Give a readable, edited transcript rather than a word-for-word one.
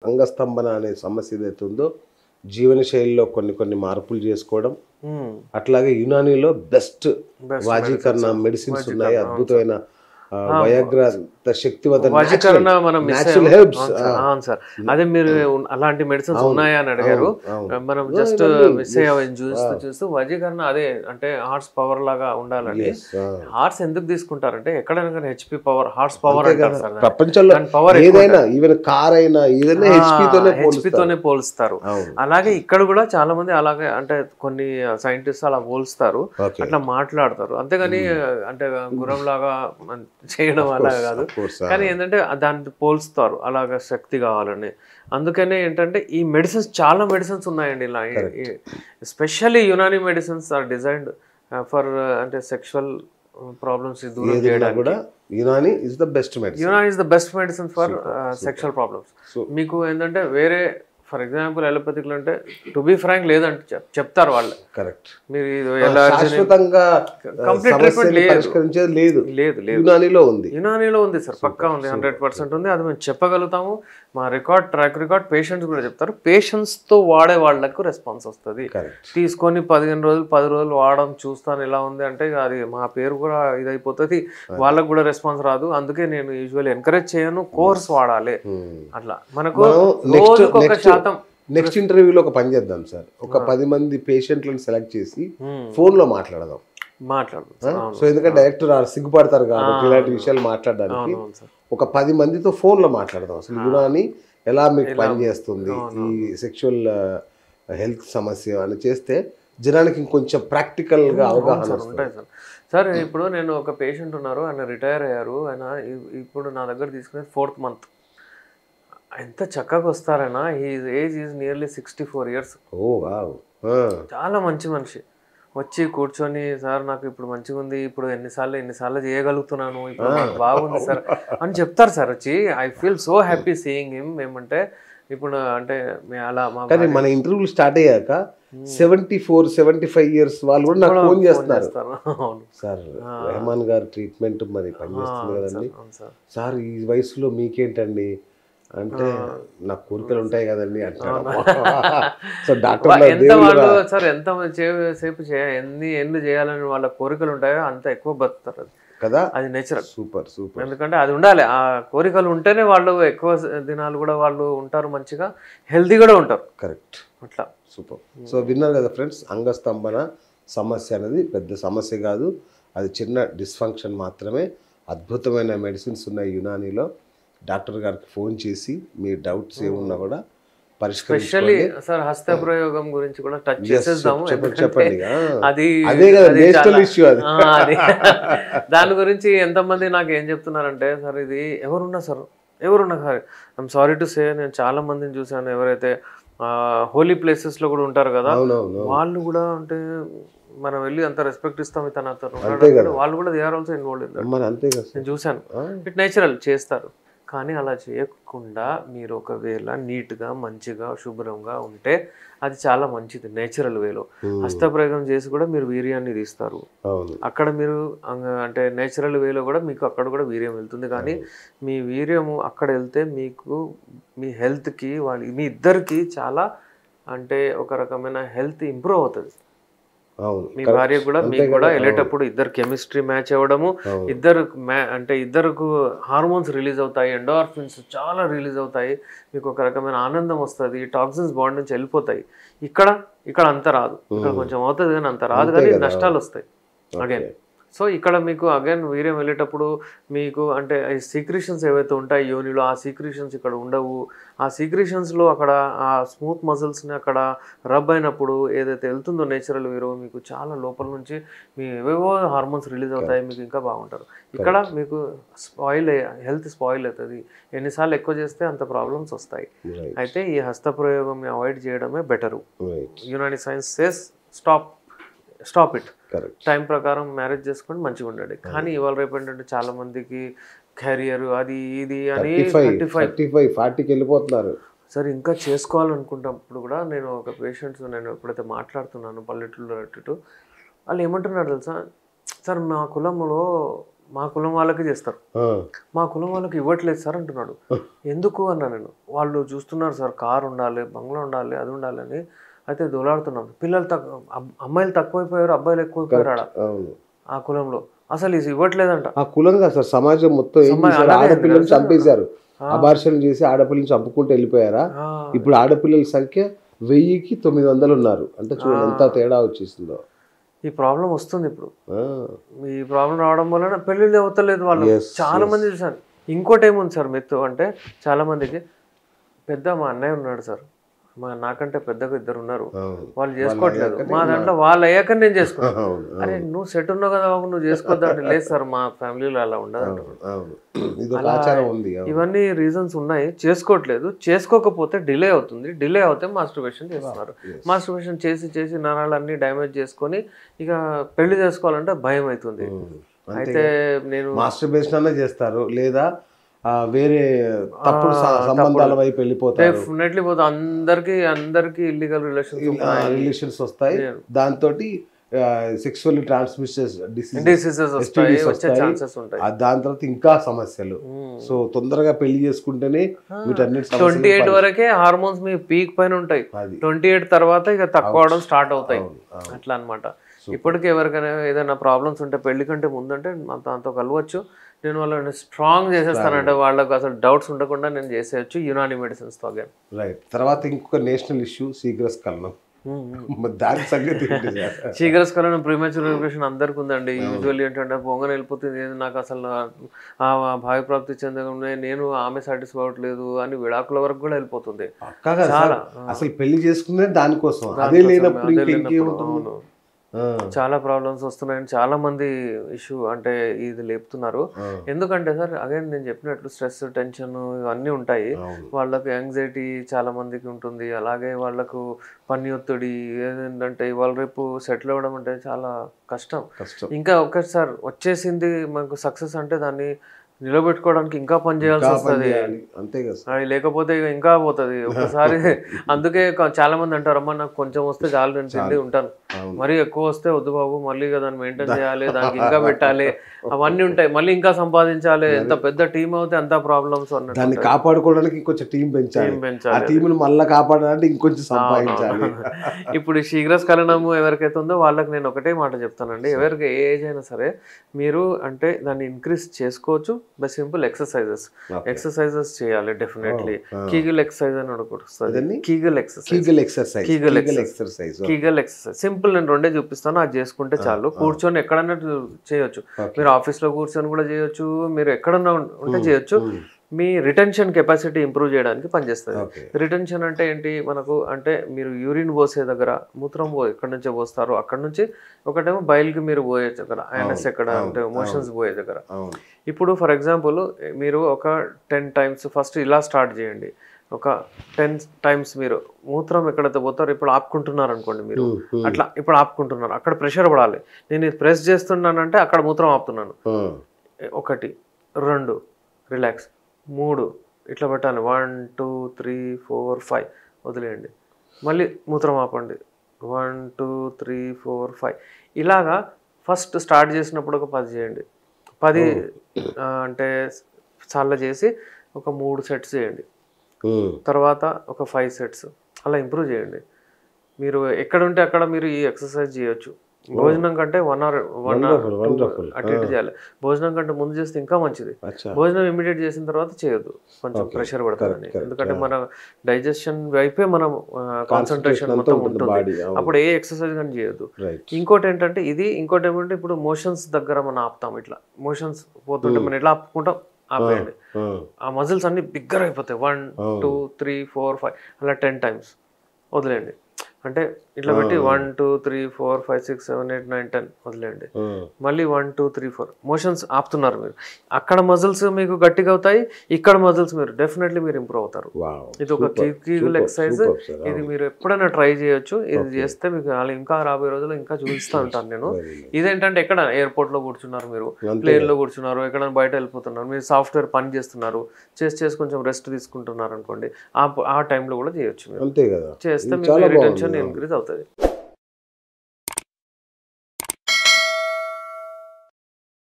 అంగస్తంభన అనే సమస్య ఏదైతే ఉందో జీవనశైలిలో కొన్ని మార్పులు చేసుకోవడం, అట్లాగే యునానీలో బెస్ట్ వాజీకరణ మెడిసిన్స్ ఉన్నాయి, అద్భుతమైన వయాగ్రా శక్తివంత న్యాచురల్ హెర్బ్స్. సార్ అదే మీరు అలాంటి మెడిసిన్స్ ఉన్నాయా అని అడిగారు. మనం జస్ట్ మిస్ అయ్యాం చూస్తూ వజీకరణ అదే అంటే హార్స్ పవర్ లాగా ఉండాలండి. హార్స్ ఎందుకు తీసుకుంటారంటే ఎక్కడైనా హెచ్పి పవర్, హార్స్ పవర్ అంటారు సార్. ప్రపంచంలో పవర్ ఏదైనా ఈవెన్ కార్ అయినా ఏదైనా హెచ్పితోనే పోలుస్తారు. అలాగే ఇక్కడ కూడా చాలా మంది అలాగే అంటే కొన్ని సైంటిస్ట్ అలా పోల్స్తారు, అట్లా మాట్లాడతారు. అంతేగాని అంటే గుర్రం లాగా చేయడం అలా కాదు. కానీ ఏంటంటే దాన్ని పోల్స్తారు అలాగా శక్తి కావాలని. అందుకనే ఏంటంటే ఈ మెడిసిన్స్ చాలా మెడిసిన్స్ ఉన్నాయండి ఇలా. Especially Unani medicines are designed for అంటే సెక్షువల్ ప్రాబ్లమ్స్ దూరం చేయడానికి కూడా Unani is the best medicine. Unani is the best medicine for sexual problems. మీకు ఏంటంటే వేరే ఫర్ ఎగ్జాంపుల్ ఎలోపతిక్లో అంటే టు బి ఫ్రాంక్ లేదంటే చెప్తారు వాళ్ళు. కరెక్ట్. మీరు శాశ్వతంగా కంప్లీట్ ట్రీట్మెంట్ పరిష్కరించేది లేదు. యునానీలో ఉంది సార్, పక్కా ఉంది, 100% ఉంది. అది మేము చెప్పగలుగుతాము. మా ట్రాక్ రికార్డ్ పేషెంట్స్ కూడా చెప్తారు. పేషెంట్స్తో వాడే వాళ్ళకు రెస్పాన్స్ వస్తుంది. తీసుకొని 15 రోజులు 10 రోజులు వాడడం చూస్తాను ఎలా ఉంది అంటే అది మా పేరు కూడా ఇదైపోతుంది, వాళ్ళకు కూడా రెస్పాన్స్ రాదు. అందుకే నేను యూజువల్లీ ఎంకరేజ్ చేయను, కోర్స్ వాడాలి. అట్లా మనకు రోజుకు ఒక శాతం. నెక్స్ట్ ఇంటర్వ్యూలో ఒక పని చేద్దాం సార్, ఒక 10 మంది పేషెంట్లను సెలెక్ట్ చేసి ఫోన్లో మాట్లాడదాం. సో ఎందుకంటే డైరెక్టర్ సిగ్గుపడతారు కాబట్టి ఇలాంటి విషయాలు మాట్లాడడానికి ఒక 10 మందితో ఫోన్లో మాట్లాడదాం. అసలు యునానీ ఎలా మీకు పనిచేస్తుంది, ఈ సెక్షువల్ హెల్త్ సమస్య అని చేస్తే జనానికి ఇంకొంచెం ప్రాక్టికల్గా అవగాహన ఉంటాయి సార్. సార్ ఇప్పుడు నేను ఒక పేషెంట్ ఉన్నారు, ఆయన రిటైర్ అయ్యారు. ఆయన ఇప్పుడు నా దగ్గర తీసుకునేది 4th మంత్. ఎంత చక్కగా వస్తారైనా, his age is nearly 64 years. చాలా మంచి మనిషి. వచ్చి కూర్చొని సార్ నాకు ఇప్పుడు మంచిగా ఉంది, ఇప్పుడు ఎన్నిసార్లు చేయగలుగుతున్నాను, ఇప్పుడు నాకు బాగుంది సార్ అని చెప్తారు సార్. వచ్చి I feel so happy seeing him. ఏమంటే ఇప్పుడు అంటే అలా కానీ మన ఇంటర్వ్యూలు స్టార్ట్ అయ్యాక 74-75 years వాళ్ళు కూడా నాకు ఫోన్ చేస్తున్నారు. సార్ రెహమాన్ గారు ట్రీట్మెంట్ మరి పనిచేస్తుంది కదండి సార్, ఈ వయసులో మీకేంటండి అంటే నాకు కోరికలు ఉంటాయి కదండి అంటారు. సో డాక్టర్ సార్ ఎంత సేపు ఎన్ని చేయాలని వాళ్ళ కోరికలు ఉంటాయో అంత ఎక్కువ బతుకుతారు కదా. అది నేచురల్. సూపర్. ఎందుకంటే అది ఉండాలి. ఆ కోరికలు ఉంటేనే వాళ్ళు ఎక్కువ దినాలు కూడా వాళ్ళు ఉంటారు, మంచిగా హెల్తీ కూడా ఉంటారు. కరెక్ట్. అట్లా సూపర్. సో విన్నారు కదా ఫ్రెండ్స్, అంగస్తంభన సమస్య అనేది పెద్ద సమస్య కాదు, అది చిన్న డిస్ఫంక్షన్ మాత్రమే. అద్భుతమైన మెడిసిన్స్ ఉన్నాయి యునానీలో. డాక్టర్ గారికి ఫోన్ చేసి మీ డౌట్స్ ఏమున్నా కూడా స్పెషల్లీ సార్ హస్త ప్రయోగం గురించి కూడా టచ్ చేసేద్దాము. చెప్పండి. దాని గురించి ఎంతమంది నాకు ఏం చెప్తున్నారంటే సార్ ఇది ఎవరున్నా sir I'm sorry to say, నేను చాలా మందిని చూసాను ఎవరైతే హోలీ ప్లేసెస్ లో కూడా ఉంటారు కదా, వాళ్ళు కూడా అంటే మనం వెళ్ళి అంత రెస్పెక్ట్ ఇస్తాం ఇతను వాళ్ళు కూడా they are also involved in that. నేను చూసాను, ఇట్ నేచురల్ చేస్తారు. కానీ అలా చేయకుండా మీరు ఒకవేళ నీట్గా మంచిగా శుభ్రంగా ఉంటే అది చాలా మంచిది. నేచురల్ వేలో హస్తప్రయోగం చేసి కూడా మీరు వీర్యాన్ని తీస్తారు. అక్కడ మీరు అంటే నేచురల్ వేలో కూడా మీకు అక్కడ కూడా వీర్యం వెళ్తుంది. కానీ మీ వీర్యము అక్కడ వెళ్తే మీకు మీ హెల్త్కి మీ ఇద్దరికి చాలా అంటే ఒక రకమైన హెల్త్ ఇంప్రూవ్ అవుతుంది. మీ భార్య కూడా మీకు కూడా వెళ్ళేటప్పుడు ఇద్దరు కెమిస్ట్రీ మ్యాచ్ అవ్వడము, ఇద్దరుకు హార్మోన్స్ రిలీజ్ అవుతాయి, ఎండార్ఫిన్స్ చాలా రిలీజ్ అవుతాయి, మీకు ఒక రకమైన ఆనందం వస్తుంది, టాక్సిన్స్ బాడీ నుంచి వెళ్ళిపోతాయి. ఇక్కడ అంత రాదు, ఇక్కడ కొంచెం అవుతుంది కానీ అంత రాదు, కానీ నష్టాలు వస్తాయి అగైన్. సో ఇక్కడ మీకు అగైన్ వీర్యం వెళ్ళేటప్పుడు మీకు అంటే సీక్రిషన్స్ ఏవైతే ఉంటాయి యోనిలో, ఆ సీక్రిషన్స్ ఇక్కడ ఉండవు. ఆ సీక్రిషన్స్లో అక్కడ ఆ స్మూత్ మజిల్స్ని అక్కడ రబ్ అయినప్పుడు ఏదైతే వెళ్తుందో నేచురల్ వీరో మీకు చాలా లోపల నుంచి మీ ఏవేవో హార్మోన్స్ రిలీజ్ అవుతాయి, మీకు ఇంకా బాగుంటారు. ఇక్కడ మీకు హెల్త్ స్పాయిల్ అవుతుంది. ఎన్నిసార్లు ఎక్కువ చేస్తే అంత ప్రాబ్లమ్స్ వస్తాయి. అయితే ఈ హస్తప్రయోగంని అవాయిడ్ చేయడమే better. Unani science says stop it. Time ప్రకారం మ్యారేజ్ చేసుకొని మంచిగా ఉండండి. కానీ ఇవాళ రేపు ఏంటంటే చాలా మందికి కెరియర్ అది ఇది అని 35-40కి వెళ్ళిపోతున్నారు సార్. ఇంకా చేసుకోవాలనుకుంటున్నప్పుడు కూడా నేను ఒక పేషెంట్స్ నేను ఎప్పుడైతే మాట్లాడుతున్నాను పల్లెటూరులో వాళ్ళు ఏమంటున్నారు తెలుసా, సార్ మా కులంలో మా కులం వాళ్ళకి చేస్తారు, మా కులం వాళ్ళకి ఇవ్వట్లేదు సార్ అంటున్నాడు. ఎందుకు అన్నా నేను, వాళ్ళు చూస్తున్నారు సార్ కారు ఉండాలి, బంగ్లా ఉండాలి, అది ఉండాలి అని. అయితే దోలాడుతున్నాం. పిల్లలు అమ్మాయిలు తక్కువైపోయారు, అబ్బాయిలు ఎక్కువైపోయారు ఆడ ఆ కులంలో. అసలు ఇది ఇవ్వట్లేదంట. ఆ కులంగా సార్ సమాజం మొత్తం ఏం చేశారు, ఆడపిల్లలు చంపేశారు, అబార్షన్ చేసి ఆడపిల్లలు చంపుకుంటూ వెళ్ళిపోయారా. ఇప్పుడు ఆడపిల్లల సంఖ్య 1000కి 900 ఉన్నారు. అంటే చూడండి ఎంత తేడా వచ్చేసిందో. ఈ ప్రాబ్లం వస్తుంది ఇప్పుడు. ఈ ప్రాబ్లం రావడం వలన పెళ్ళిళ్ళు అవుతలేదు వాళ్ళు. చాలా మంది చూసాను. ఇంకోటి ఏముంది సార్ మిత్తు అంటే, చాలా మందికి మా అన్నయ్య ఉన్నాడు సార్, నాకంటే పెద్దగా 2 ఉన్నారు, వాళ్ళు చేసుకోవట్లేదు. మా దాంట్లో వాళ్ళు అయ్యాక నేను చేసుకున్నాను. అరే నువ్వు సెట్ ఉన్నావు కదా బాబు, నువ్వు చేసుకోవద్దంటే లేదు సార్ మా ఫ్యామిలీలో అలా ఉండదు. ఇవన్నీ రీజన్స్ ఉన్నాయి, చేసుకోవట్లేదు. చేసుకోకపోతే డిలే అవుతుంది, డిలే అవుతే మాస్టర్బేషన్ చేస్తున్నారు. మాస్టర్బేషన్ చేసి చేసి నరాలన్నీ డ్యామేజ్ చేసుకొని ఇక పెళ్లి చేసుకోవాలంటే భయం అవుతుంది. అయితే నేను మాస్టర్బేషన్ అన్నా చేస్తారు, లేదా వేరే తప్పుడు సంబంధాల వైపు వెళ్ళిపోతారు. డెఫినెట్లీ పోతే అందరికి ఇల్లీగల్ రిలేషన్స్ వస్తాయి. దాంతో సెక్సువల్లీ ట్రాన్స్మిషన్ డిసీజెస్ వచ్చే ఛాన్సెస్ ఉంటాయి. దాని తర్వాత ఇంకా సమస్యలు. సో తొందరగా పెళ్లి చేసుకుంటేనే 28 వరకే హార్మోన్స్ మీ పీక్ పైన ఉంటాయి. 28 తర్వాత ఇక తక్కువ అవడం స్టార్ట్ అవుతాయి. అట్లా అనమాట. ఇప్పటికీ ఎవరికైనా ఏదైనా ప్రాబ్లమ్స్ ఉంటే పెళ్లి కంటే ముందంటే దాంతో కలవచ్చు. నేను వాళ్ళని స్ట్రాంగ్ చేసేస్తానంటే వాళ్ళకు అసలు డౌట్స్ ఉండకుండా నేను చేసేయచ్చు యునాని మెడిసిన్స్ తో. రైట్. తర్వాత ఇంకొక నేషనల్ ఇష్యూ శీఘ్రస్ఖలనం. దాని సంగతి శీఘ్రస్ఖలనం ప్రీమెచ్యూర్ ఎడ్యుకేషన్ అందరికి ఉందండి. యూజువల్లీ ఏంటంటే పొంగన వెళ్ళిపోతుంది, నాకు అసలు భావి ప్రాప్తి చెందకుండా నేను ఆమె సాటిస్ఫై అవ్వట్లేదు అని విడాకుల వరకు కూడా వెళ్ళిపోతుంది. చాలా అసలు పెళ్లి చేసుకునే దానికోసం, అదే లేనప్పుడు చాలా ప్రాబ్లమ్స్ వస్తున్నాయని చాలా మంది ఇష్యూ అంటే ఇది లేపుతున్నారు. ఎందుకంటే సార్ అగైన్ నేను చెప్పినట్లు స్ట్రెస్, టెన్షన్ ఇవన్నీ ఉంటాయి. వాళ్ళకు యాంగ్జైటీ చాలా మందికి ఉంటుంది. అలాగే వాళ్ళకు పని ఒత్తిడి, ఏంటంటే ఇవాళ రేపు సెటిల్ అవ్వడం అంటే చాలా కష్టం. ఇంకా ఒకసారి వచ్చేసింది మనకు సక్సెస్ అంటే దాన్ని నిలబెట్టుకోవడానికి ఇంకా పని చేయాల్సి వస్తుంది. అది లేకపోతే ఇంకా పోతుంది ఒకసారి. అందుకే చాలా మంది అంటారు, అమ్మా నాకు కొంచెం వస్తే చాలు, నేను తిండి ఉంటాను, మరీ ఎక్కువ వస్తే వద్దు బాబు, మళ్ళీ దాన్ని మెయింటైన్ చేయాలి, దానికి ఇంకా పెట్టాలి, అవన్నీ ఉంటాయి, మళ్ళీ ఇంకా సంపాదించాలి. ఎంత పెద్ద టీం అవుతే అంత ప్రాబ్లమ్స్ అన్నట్టు. దాన్ని కాపాడుకోవడానికి కొంచెం టీం పెంచాలి, మళ్ళీ కాపాడాలంటే ఇంకొంచెం సంపాదించాలి. ఇప్పుడు శీఘ్రస్ఖలనము ఎవరికైతే ఉందో వాళ్ళకి నేను ఒకటే మాట చెప్తానండి, ఎవరికి ఏ ఏజ్ అయినా సరే మీరు అంటే దాన్ని ఇంక్రీజ్ చేసుకోవచ్చు బై సింపుల్ ఎక్సర్సైజెస్ చేయాలి. డెఫినెట్లీ కీగల్ ఎక్సర్సైజ్ అని ఒకటి వస్తుంది. Kegel exercise simple. నేను 2 చూపిస్తాను, అది చేసుకుంటే చాలు. కూర్చొని ఎక్కడన్నా చేయొచ్చు, మీరు ఆఫీస్ లో కూర్చొని కూడా చేయొచ్చు, మీరు ఎక్కడన్నా ఉంటే చేయొచ్చు. మీ రిటెన్షన్ కెపాసిటీ ఇంప్రూవ్ చేయడానికి పనిచేస్తుంది. రిటెన్షన్ అంటే ఏంటి మనకు అంటే, మీరు యూరిన్ పోసే దగ్గర మూత్రం ఎక్కడి నుంచో పోస్తారు, అక్కడ నుంచి ఒకటేమో బయలుకి మీరు పోయే దగ్గర, ఐఎన్ఎస్ ఎక్కడ అంటే మోషన్స్ పోయే దగ్గర. ఇప్పుడు ఫర్ ఎగ్జాంపుల్ మీరు ఒక 10 times ఫస్ట్ ఇలా స్టార్ట్ చేయండి. ఒక 10 times మీరు మూత్రం ఎక్కడైతే పోతారో ఇప్పుడు ఆపుకుంటున్నారు అనుకోండి, మీరు అట్లా ఇప్పుడు ఆపుకుంటున్నారు, అక్కడ ప్రెషర్ పడాలి. నేను ఇది ప్రెస్ చేస్తున్నానంటే అక్కడ మూత్రం ఆపుతున్నాను. 1 2 రిలాక్స్, 3 ఇట్లా పెట్టాలి, 1 2 3 4 5 వదిలేయండి, మళ్ళీ మూత్రం ఆపండి, 1 2 3 4 5. ఇలాగా ఫస్ట్ స్టార్ట్ చేసినప్పుడు ఒక 10 చేయండి. 10 అంటే చాలా చేసి ఒక 3 sets చేయండి. తర్వాత ఒక 5 sets అలా ఇంప్రూవ్ చేయండి. మీరు ఎక్కడ ఉంటే అక్కడ మీరు ఈ ఎక్సర్సైజ్ చేయొచ్చు. భోజనం కంటే 1 or 2 అటు ఇటు చేయాలి. భోజనం కంటే ముందు చేస్తే ఇంకా మంచిది. భోజనం ఇమీడియట్ చేసిన తర్వాత చేయొద్దు, కొంచెం ప్రెషర్ పడుతుందని. ఎందుకంటే మన డైజెషన్ వైపే మనం కాన్సన్ట్రేషన్ మొత్తం ఉంటుంది, అప్పుడు ఏ ఎక్సర్సైజ్ కానీ చేయొద్దు. ఇంకోటి ఏంటంటే ఇంకోటి ఏమంటే ఇప్పుడు మోషన్స్ దగ్గర మనం ఆపుతాం, ఇట్లా మోషన్స్ పోతుంటే మనం ఎట్లా ఆపుకుంటాం, ఆపేయండి. ఆ మజిల్స్ అన్ని బిగ్గర్ అయిపోతాయి. 1 2 3 4 5 అలా 10 times వదిలేయండి. అంటే ఇట్లా పెట్టి 1 2 3 4 5 6 7 8 9 10 వదిలేయండి. మళ్ళీ 1 2 3 4 మోషన్స్ ఆపుతున్నారు మీరు, అక్కడ మజిల్స్ మీకు గట్టిగా అవుతాయి, ఇక్కడ మజిల్స్ మీరు డెఫినెట్లీ మీరు ఇంప్రూవ్ అవుతారు. ఇది ఒక కీగల్ ఎక్సర్సైజ్. ఇది మీరు ఎప్పుడైనా ట్రై చేయొచ్చు. ఇది చేస్తే మీకు ఇంకా రాబోయే రోజుల్లో ఇంకా చూపిస్తూ ఉంటాను నేను. ఇదేంటంటే ఎక్కడ ఎయిర్పోర్ట్ లో కూర్చున్నారు, మీరు ప్లేన్ లో కూర్చున్నారు, ఎక్కడైనా బయట వెళ్ళిపోతున్నారు, మీరు సాఫ్ట్వేర్ పని చేస్తున్నారు, చేసి కొంచెం రెస్ట్ తీసుకుంటున్నారు అనుకోండి, ఆ టైంలో కూడా చేయొచ్చు. చేస్తే మీకు రిటెన్షన్ ఇంక్రీజ్ అవుతుంది.